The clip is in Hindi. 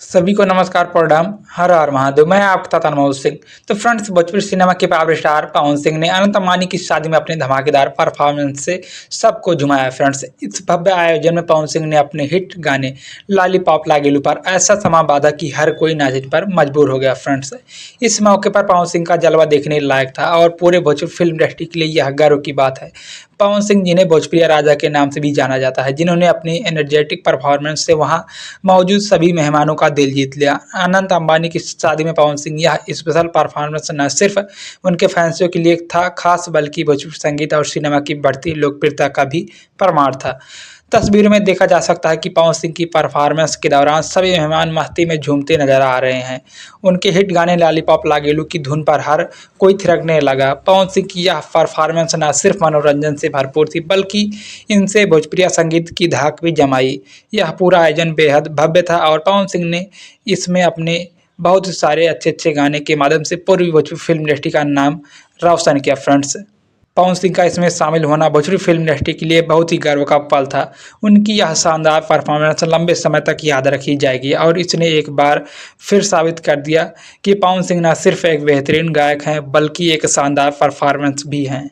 सभी को नमस्कार प्रणाम। हर हर महादेव। मैं आपका तनमोल सिंह। तो फ्रेंड्स, भोजपुरी सिनेमा के पावर स्टार पवन सिंह ने अनंत अंबानी की शादी में अपने धमाकेदार परफॉर्मेंस से सबको झुमाया। फ्रेंड्स, इस भव्य आयोजन में पवन सिंह ने अपने हिट गाने लॉलीपॉप लागेलू पर ऐसा समा बांधा कि हर कोई नाचने पर मजबूर हो गया। फ्रेंड्स, इस मौके पर पवन सिंह का जलवा देखने लायक था और पूरे भोजपुरी फिल्म इंडस्ट्री के लिए यह गर्व की बात है। पवन सिंह, जिन्हें भोजपुरी राजा के नाम से भी जाना जाता है, जिन्होंने अपनी एनर्जेटिक परफॉर्मेंस से वहां मौजूद सभी मेहमानों का दिल जीत लिया। अनंत अंबानी की शादी में पवन सिंह यह स्पेशल परफॉर्मेंस न सिर्फ उनके फैंसों के लिए था खास, बल्कि भोजपुरी संगीत और सिनेमा की बढ़ती लोकप्रियता का भी प्रमाण था। तस्वीरों में देखा जा सकता है कि पवन सिंह की परफॉर्मेंस के दौरान सभी मेहमान मस्ती में झूमते नजर आ रहे हैं। उनके हिट गाने लॉलीपॉप लागेलू की धुन पर हर कोई थिरकने लगा। पवन सिंह की यह परफॉर्मेंस न सिर्फ मनोरंजन से भरपूर थी, बल्कि इनसे भोजपुरी संगीत की धाक भी जमाई। यह पूरा आयोजन बेहद भव्य था और पवन सिंह ने इसमें अपने बहुत सारे अच्छे गाने के माध्यम से पूर्वी भोजपुरी फिल्म इंडस्ट्री का नाम रोशन किया। फ्रेंड्स, पवन सिंह का इसमें शामिल होना भोजपुरी फिल्म इंडस्ट्री के लिए बहुत ही गर्व का पल था। उनकी यह शानदार परफॉर्मेंस लंबे समय तक याद रखी जाएगी और इसने एक बार फिर साबित कर दिया कि पवन सिंह न सिर्फ एक बेहतरीन गायक हैं, बल्कि एक शानदार परफॉर्मेंस भी हैं।